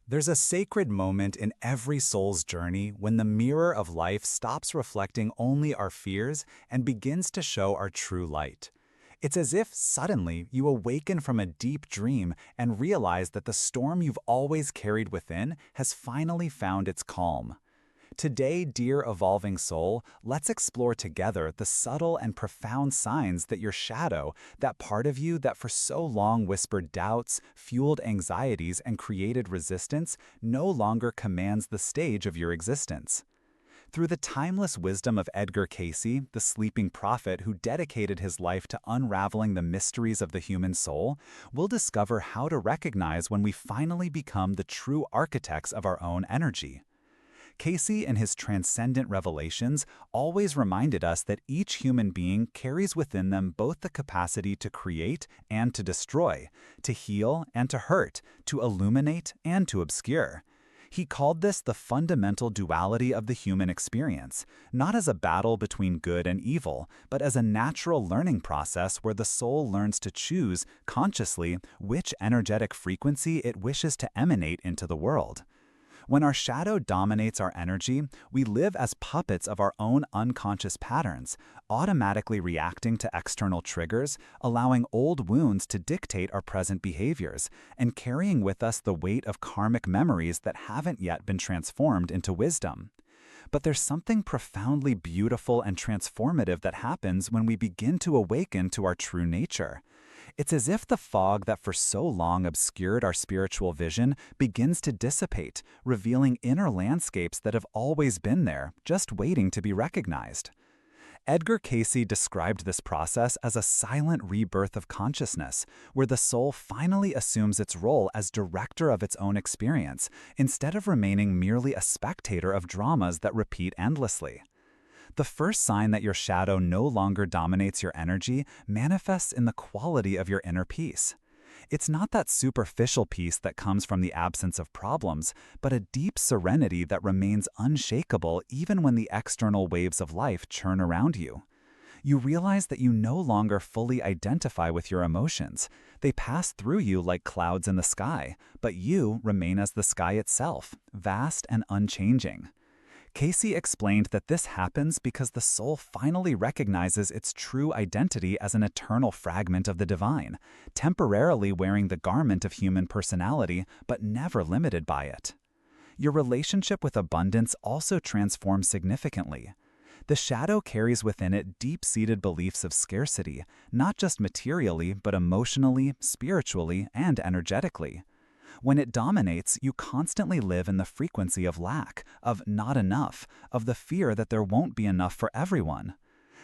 There's a sacred moment in every soul's journey when the mirror of life stops reflecting only our fears and begins to show our true light. It's as if suddenly you awaken from a deep dream and realize that the storm you've always carried within has finally found its calm. Today, dear evolving soul, let's explore together the subtle and profound signs that your shadow, that part of you that for so long whispered doubts, fueled anxieties, and created resistance, no longer commands the stage of your existence. Through the timeless wisdom of Edgar Cayce, the sleeping prophet who dedicated his life to unraveling the mysteries of the human soul, we'll discover how to recognize when we finally become the true architects of our own energy. Cayce, in his transcendent revelations, always reminded us that each human being carries within them both the capacity to create and to destroy, to heal and to hurt, to illuminate and to obscure. He called this the fundamental duality of the human experience, not as a battle between good and evil, but as a natural learning process where the soul learns to choose, consciously, which energetic frequency it wishes to emanate into the world. When our shadow dominates our energy, we live as puppets of our own unconscious patterns, automatically reacting to external triggers, allowing old wounds to dictate our present behaviors, and carrying with us the weight of karmic memories that haven't yet been transformed into wisdom. But there's something profoundly beautiful and transformative that happens when we begin to awaken to our true nature. It's as if the fog that for so long obscured our spiritual vision begins to dissipate, revealing inner landscapes that have always been there, just waiting to be recognized. Edgar Cayce described this process as a silent rebirth of consciousness, where the soul finally assumes its role as director of its own experience, instead of remaining merely a spectator of dramas that repeat endlessly. The first sign that your shadow no longer dominates your energy manifests in the quality of your inner peace. It's not that superficial peace that comes from the absence of problems, but a deep serenity that remains unshakable even when the external waves of life churn around you. You realize that you no longer fully identify with your emotions. They pass through you like clouds in the sky, but you remain as the sky itself, vast and unchanging. Cayce explained that this happens because the soul finally recognizes its true identity as an eternal fragment of the divine, temporarily wearing the garment of human personality, but never limited by it. Your relationship with abundance also transforms significantly. The shadow carries within it deep-seated beliefs of scarcity, not just materially, but emotionally, spiritually, and energetically. When it dominates, you constantly live in the frequency of lack, of not enough, of the fear that there won't be enough for everyone.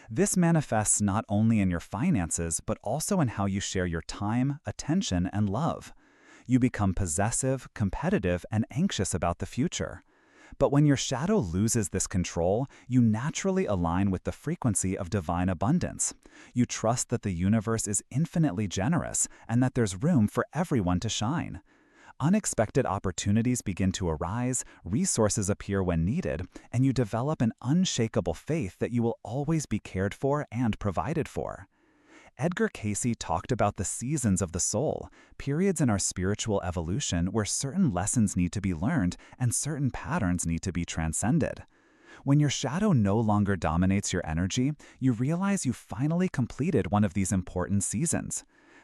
This manifests not only in your finances, but also in how you share your time, attention, and love. You become possessive, competitive, and anxious about the future. But when your shadow loses this control, you naturally align with the frequency of divine abundance. You trust that the universe is infinitely generous and that there's room for everyone to shine. Unexpected opportunities begin to arise, resources appear when needed, and you develop an unshakable faith that you will always be cared for and provided for. Edgar Cayce talked about the seasons of the soul, periods in our spiritual evolution where certain lessons need to be learned and certain patterns need to be transcended. When your shadow no longer dominates your energy, you realize you finally completed one of these important seasons.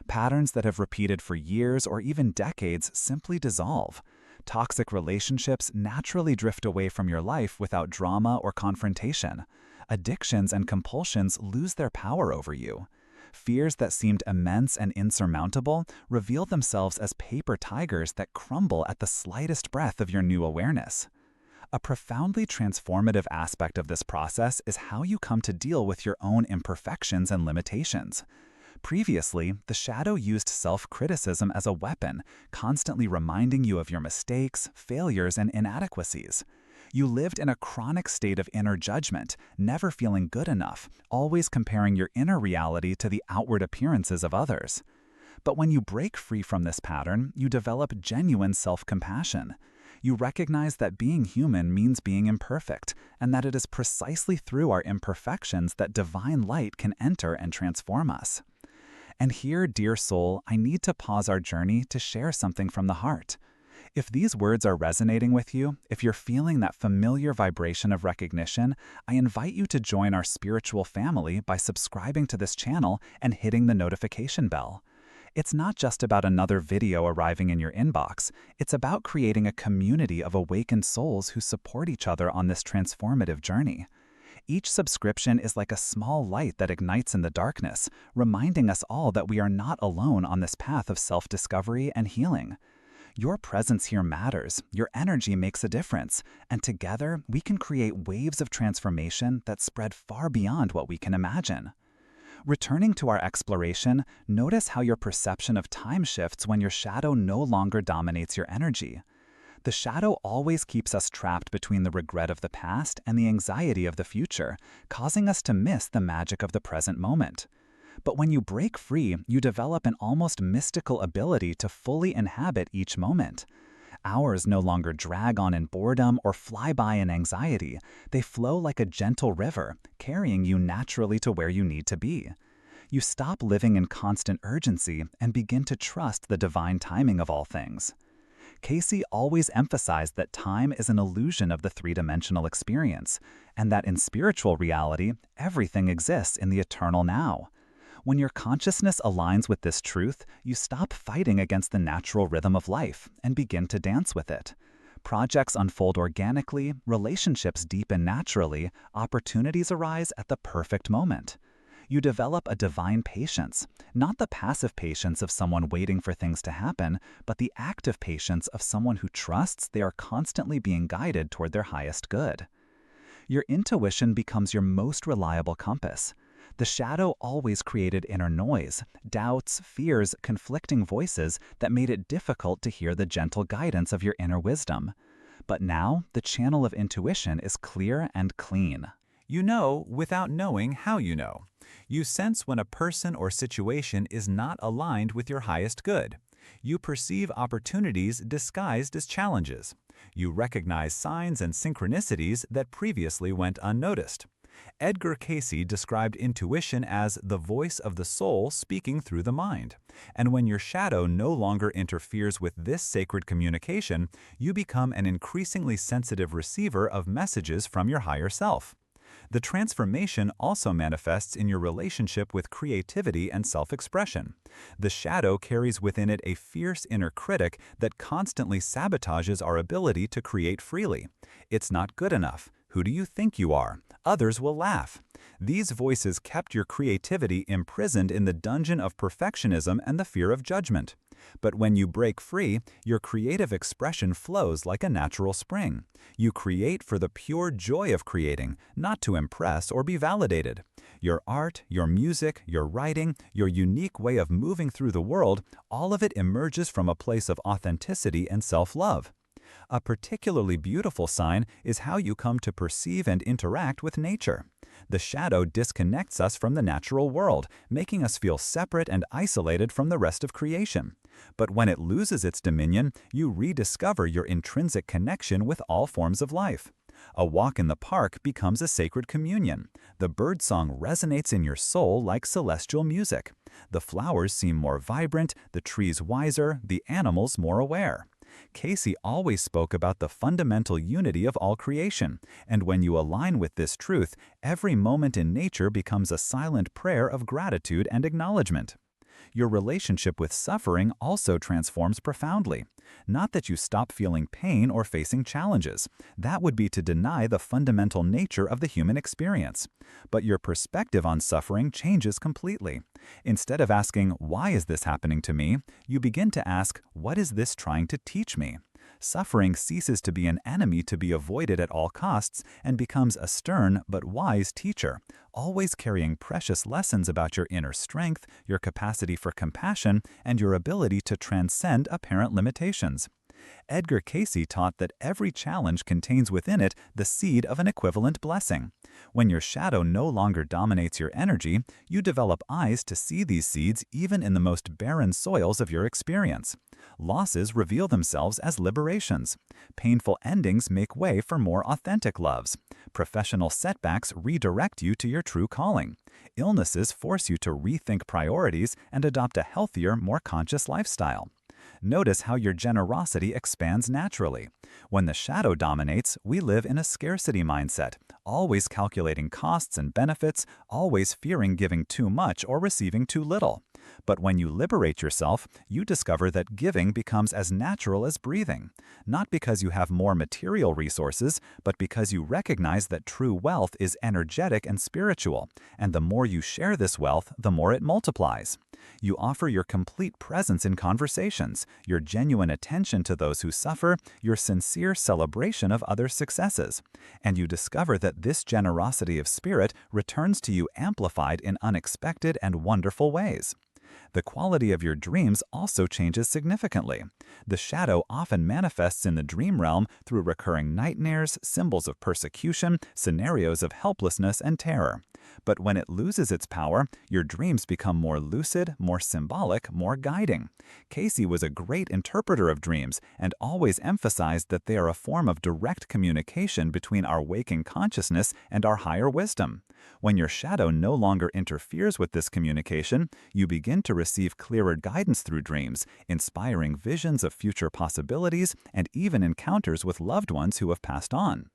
Patterns that have repeated for years or even decades simply dissolve. Toxic relationships naturally drift away from your life without drama or confrontation. Addictions and compulsions lose their power over you. Fears that seemed immense and insurmountable reveal themselves as paper tigers that crumble at the slightest breath of your new awareness. A profoundly transformative aspect of this process is how you come to deal with your own imperfections and limitations. Previously, the shadow used self-criticism as a weapon, constantly reminding you of your mistakes, failures, and inadequacies. You lived in a chronic state of inner judgment, never feeling good enough, always comparing your inner reality to the outward appearances of others. But when you break free from this pattern, you develop genuine self-compassion. You recognize that being human means being imperfect, and that it is precisely through our imperfections that divine light can enter and transform us. And here, dear soul, I need to pause our journey to share something from the heart. If these words are resonating with you, if you're feeling that familiar vibration of recognition, I invite you to join our spiritual family by subscribing to this channel and hitting the notification bell. It's not just about another video arriving in your inbox, it's about creating a community of awakened souls who support each other on this transformative journey. Each subscription is like a small light that ignites in the darkness, reminding us all that we are not alone on this path of self-discovery and healing. Your presence here matters, your energy makes a difference, and together we can create waves of transformation that spread far beyond what we can imagine. Returning to our exploration, notice how your perception of time shifts when your shadow no longer dominates your energy. The shadow always keeps us trapped between the regret of the past and the anxiety of the future, causing us to miss the magic of the present moment. But when you break free, you develop an almost mystical ability to fully inhabit each moment. Hours no longer drag on in boredom or fly by in anxiety. They flow like a gentle river, carrying you naturally to where you need to be. You stop living in constant urgency and begin to trust the divine timing of all things. Cayce always emphasized that time is an illusion of the three-dimensional experience, and that in spiritual reality, everything exists in the eternal now. When your consciousness aligns with this truth, you stop fighting against the natural rhythm of life and begin to dance with it. Projects unfold organically, relationships deepen naturally, opportunities arise at the perfect moment. You develop a divine patience, not the passive patience of someone waiting for things to happen, but the active patience of someone who trusts they are constantly being guided toward their highest good. Your intuition becomes your most reliable compass. The shadow always created inner noise, doubts, fears, conflicting voices that made it difficult to hear the gentle guidance of your inner wisdom. But now, the channel of intuition is clear and clean. You know without knowing how you know. You sense when a person or situation is not aligned with your highest good. You perceive opportunities disguised as challenges. You recognize signs and synchronicities that previously went unnoticed. Edgar Cayce described intuition as the voice of the soul speaking through the mind. And when your shadow no longer interferes with this sacred communication, you become an increasingly sensitive receiver of messages from your higher self. The transformation also manifests in your relationship with creativity and self-expression. The shadow carries within it a fierce inner critic that constantly sabotages our ability to create freely. It's not good enough. Who do you think you are? Others will laugh. These voices kept your creativity imprisoned in the dungeon of perfectionism and the fear of judgment. But when you break free, your creative expression flows like a natural spring. You create for the pure joy of creating, not to impress or be validated. Your art, your music, your writing, your unique way of moving through the world, all of it emerges from a place of authenticity and self-love. A particularly beautiful sign is how you come to perceive and interact with nature. The shadow disconnects us from the natural world, making us feel separate and isolated from the rest of creation. But when it loses its dominion, you rediscover your intrinsic connection with all forms of life. A walk in the park becomes a sacred communion. The birdsong resonates in your soul like celestial music. The flowers seem more vibrant, the trees wiser, the animals more aware. Cayce always spoke about the fundamental unity of all creation, and when you align with this truth, every moment in nature becomes a silent prayer of gratitude and acknowledgement. Your relationship with suffering also transforms profoundly. Not that you stop feeling pain or facing challenges. That would be to deny the fundamental nature of the human experience. But your perspective on suffering changes completely. Instead of asking, "Why is this happening to me?" you begin to ask, "What is this trying to teach me?" Suffering ceases to be an enemy to be avoided at all costs and becomes a stern but wise teacher, always carrying precious lessons about your inner strength, your capacity for compassion, and your ability to transcend apparent limitations. Edgar Cayce taught that every challenge contains within it the seed of an equivalent blessing. When your shadow no longer dominates your energy, you develop eyes to see these seeds even in the most barren soils of your experience. Losses reveal themselves as liberations. Painful endings make way for more authentic loves. Professional setbacks redirect you to your true calling. Illnesses force you to rethink priorities and adopt a healthier, more conscious lifestyle. Notice how your generosity expands naturally. When the shadow dominates, we live in a scarcity mindset, always calculating costs and benefits, always fearing giving too much or receiving too little. But when you liberate yourself, you discover that giving becomes as natural as breathing, not because you have more material resources, but because you recognize that true wealth is energetic and spiritual, and the more you share this wealth, the more it multiplies. You offer your complete presence in conversations, your genuine attention to those who suffer, your sincere celebration of others' successes, and you discover that this generosity of spirit returns to you amplified in unexpected and wonderful ways. The quality of your dreams also changes significantly. The shadow often manifests in the dream realm through recurring nightmares, symbols of persecution, scenarios of helplessness and terror. But when it loses its power, your dreams become more lucid, more symbolic, more guiding. Cayce was a great interpreter of dreams and always emphasized that they are a form of direct communication between our waking consciousness and our higher wisdom. When your shadow no longer interferes with this communication, you begin to receive clearer guidance through dreams, inspiring visions of future possibilities and even encounters with loved ones who have passed on.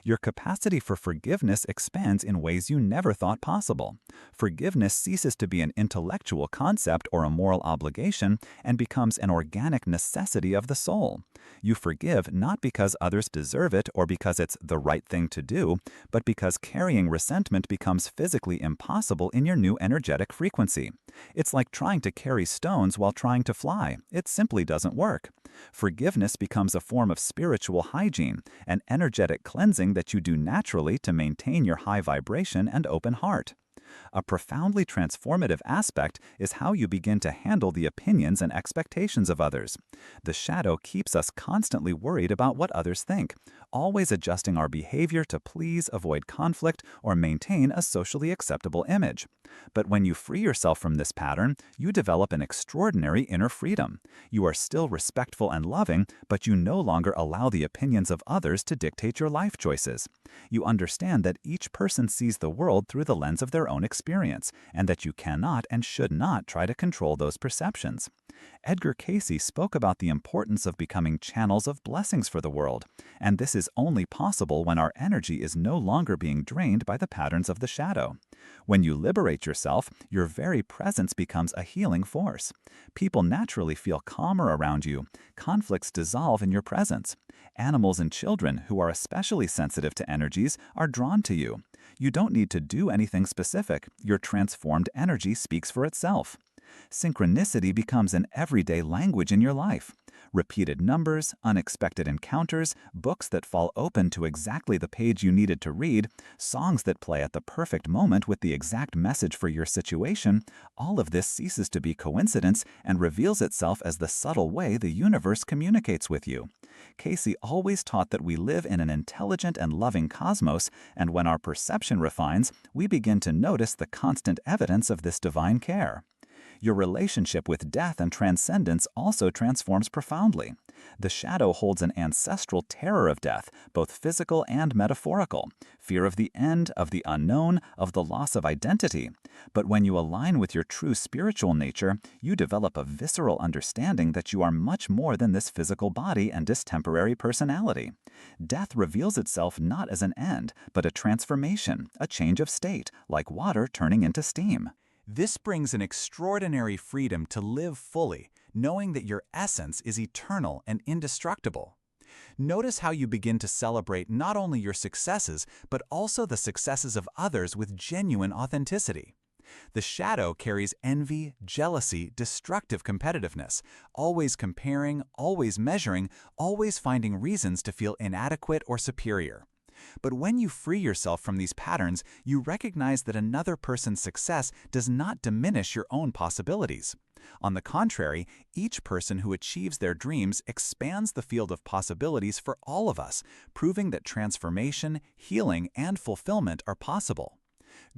Your capacity for forgiveness expands in ways you never thought possible. Forgiveness ceases to be an intellectual concept or a moral obligation and becomes an organic necessity of the soul. You forgive not because others deserve it or because it's the right thing to do, but because carrying resentment becomes physically impossible in your new energetic frequency. It's like trying to carry stones while trying to fly. It simply doesn't work. Forgiveness becomes a form of spiritual hygiene, an energetic cleansing that you do naturally to maintain your high vibration and open heart. A profoundly transformative aspect is how you begin to handle the opinions and expectations of others. The shadow keeps us constantly worried about what others think, always adjusting our behavior to please, avoid conflict, or maintain a socially acceptable image. But when you free yourself from this pattern, you develop an extraordinary inner freedom. You are still respectful and loving, but you no longer allow the opinions of others to dictate your life choices. You understand that each person sees the world through the lens of their own experience, and that you cannot and should not try to control those perceptions. Edgar Cayce spoke about the importance of becoming channels of blessings for the world, and this is only possible when our energy is no longer being drained by the patterns of the shadow. When you liberate yourself, your very presence becomes a healing force. People naturally feel calmer around you. Conflicts dissolve in your presence. Animals and children, who are especially sensitive to energies, are drawn to you. You don't need to do anything specific. Your transformed energy speaks for itself. Synchronicity becomes an everyday language in your life. Repeated numbers, unexpected encounters, books that fall open to exactly the page you needed to read, songs that play at the perfect moment with the exact message for your situation, all of this ceases to be coincidence and reveals itself as the subtle way the universe communicates with you. Cayce always taught that we live in an intelligent and loving cosmos, and when our perception refines, we begin to notice the constant evidence of this divine care. Your relationship with death and transcendence also transforms profoundly. The shadow holds an ancestral terror of death, both physical and metaphorical, fear of the end, of the unknown, of the loss of identity. But when you align with your true spiritual nature, you develop a visceral understanding that you are much more than this physical body and this temporary personality. Death reveals itself not as an end, but a transformation, a change of state, like water turning into steam. This brings an extraordinary freedom to live fully, knowing that your essence is eternal and indestructible. Notice how you begin to celebrate not only your successes, but also the successes of others with genuine authenticity. The shadow carries envy, jealousy, destructive competitiveness, always comparing, always measuring, always finding reasons to feel inadequate or superior. But when you free yourself from these patterns, you recognize that another person's success does not diminish your own possibilities. On the contrary, each person who achieves their dreams expands the field of possibilities for all of us, proving that transformation, healing, and fulfillment are possible.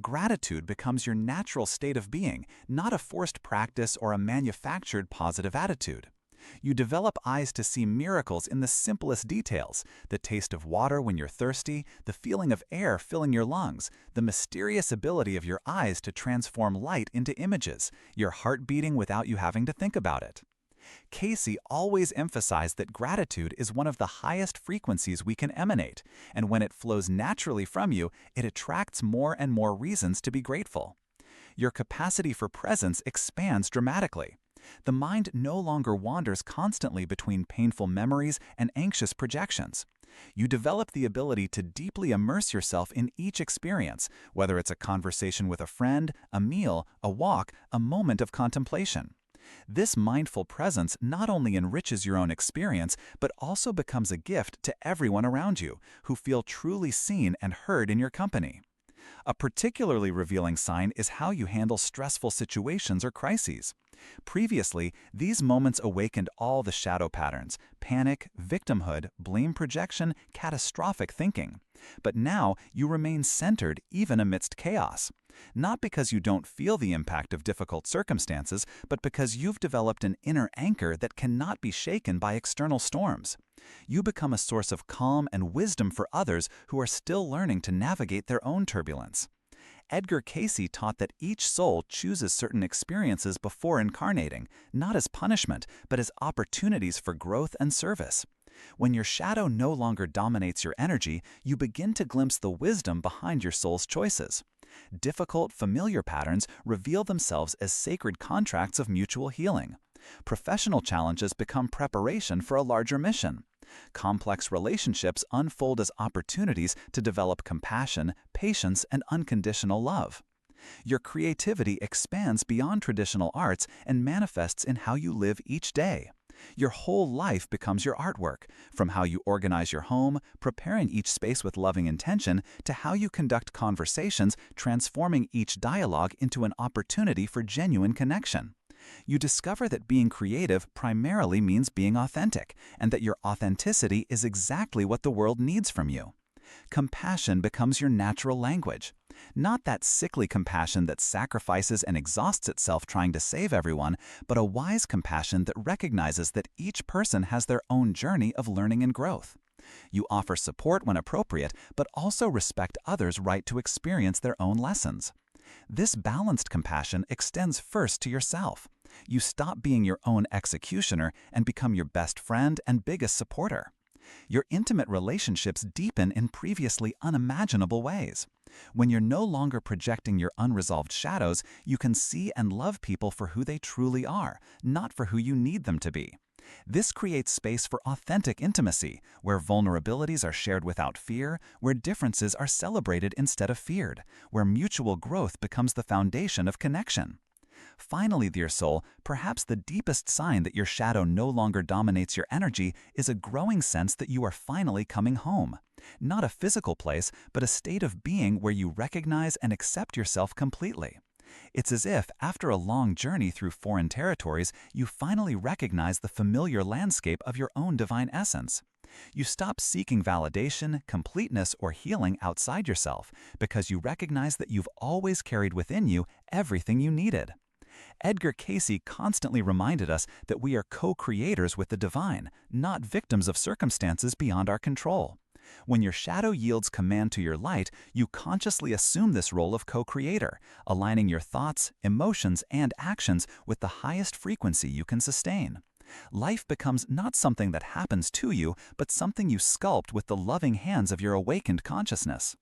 Gratitude becomes your natural state of being, not a forced practice or a manufactured positive attitude. You develop eyes to see miracles in the simplest details: the taste of water when you're thirsty, the feeling of air filling your lungs, the mysterious ability of your eyes to transform light into images, your heart beating without you having to think about it. Cayce always emphasized that gratitude is one of the highest frequencies we can emanate, and when it flows naturally from you, it attracts more and more reasons to be grateful. Your capacity for presence expands dramatically. The mind no longer wanders constantly between painful memories and anxious projections. You develop the ability to deeply immerse yourself in each experience, whether it's a conversation with a friend, a meal, a walk, a moment of contemplation. This mindful presence not only enriches your own experience, but also becomes a gift to everyone around you, who feel truly seen and heard in your company. A particularly revealing sign is how you handle stressful situations or crises. Previously, these moments awakened all the shadow patterns: panic, victimhood, blame projection, catastrophic thinking. But now you remain centered even amidst chaos. Not because you don't feel the impact of difficult circumstances, but because you've developed an inner anchor that cannot be shaken by external storms. You become a source of calm and wisdom for others who are still learning to navigate their own turbulence. Edgar Cayce taught that each soul chooses certain experiences before incarnating, not as punishment, but as opportunities for growth and service. When your shadow no longer dominates your energy, you begin to glimpse the wisdom behind your soul's choices. Difficult, familiar patterns reveal themselves as sacred contracts of mutual healing. Professional challenges become preparation for a larger mission. Complex relationships unfold as opportunities to develop compassion, patience, and unconditional love. Your creativity expands beyond traditional arts and manifests in how you live each day. Your whole life becomes your artwork, from how you organize your home, preparing each space with loving intention, to how you conduct conversations, transforming each dialogue into an opportunity for genuine connection. You discover that being creative primarily means being authentic, and that your authenticity is exactly what the world needs from you. Compassion becomes your natural language. Not that sickly compassion that sacrifices and exhausts itself trying to save everyone, but a wise compassion that recognizes that each person has their own journey of learning and growth. You offer support when appropriate, but also respect others' right to experience their own lessons. This balanced compassion extends first to yourself. You stop being your own executioner and become your best friend and biggest supporter. Your intimate relationships deepen in previously unimaginable ways. When you're no longer projecting your unresolved shadows, you can see and love people for who they truly are, not for who you need them to be. This creates space for authentic intimacy, where vulnerabilities are shared without fear, where differences are celebrated instead of feared, where mutual growth becomes the foundation of connection. Finally, dear soul, perhaps the deepest sign that your shadow no longer dominates your energy is a growing sense that you are finally coming home. Not a physical place, but a state of being where you recognize and accept yourself completely. It's as if, after a long journey through foreign territories, you finally recognize the familiar landscape of your own divine essence. You stop seeking validation, completeness, or healing outside yourself because you recognize that you've always carried within you everything you needed. Edgar Cayce constantly reminded us that we are co-creators with the divine, not victims of circumstances beyond our control. When your shadow yields command to your light, you consciously assume this role of co-creator, aligning your thoughts, emotions, and actions with the highest frequency you can sustain. Life becomes not something that happens to you, but something you sculpt with the loving hands of your awakened consciousness.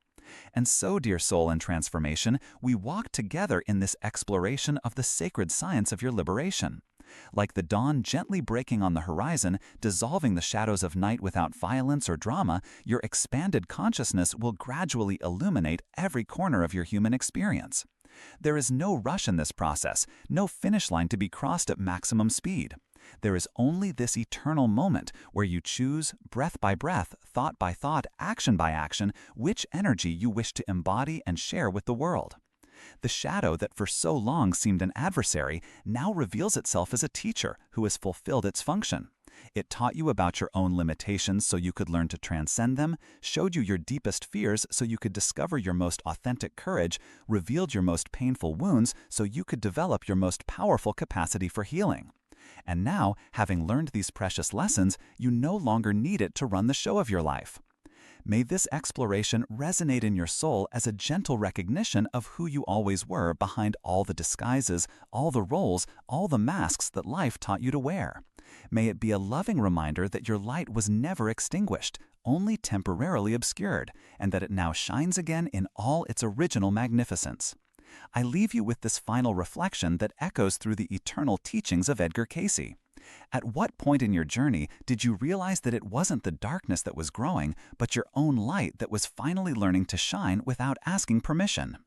And so, dear soul in transformation, we walk together in this exploration of the sacred science of your liberation. Like the dawn gently breaking on the horizon, dissolving the shadows of night without violence or drama, your expanded consciousness will gradually illuminate every corner of your human experience. There is no rush in this process, no finish line to be crossed at maximum speed. There is only this eternal moment where you choose, breath by breath, thought by thought, action by action, which energy you wish to embody and share with the world. The shadow that for so long seemed an adversary now reveals itself as a teacher who has fulfilled its function. It taught you about your own limitations so you could learn to transcend them, showed you your deepest fears so you could discover your most authentic courage, revealed your most painful wounds so you could develop your most powerful capacity for healing. And now, having learned these precious lessons, you no longer need it to run the show of your life. May this exploration resonate in your soul as a gentle recognition of who you always were behind all the disguises, all the roles, all the masks that life taught you to wear. May it be a loving reminder that your light was never extinguished, only temporarily obscured, and that it now shines again in all its original magnificence. I leave you with this final reflection that echoes through the eternal teachings of Edgar Cayce. At what point in your journey did you realize that it wasn't the darkness that was growing, but your own light that was finally learning to shine without asking permission?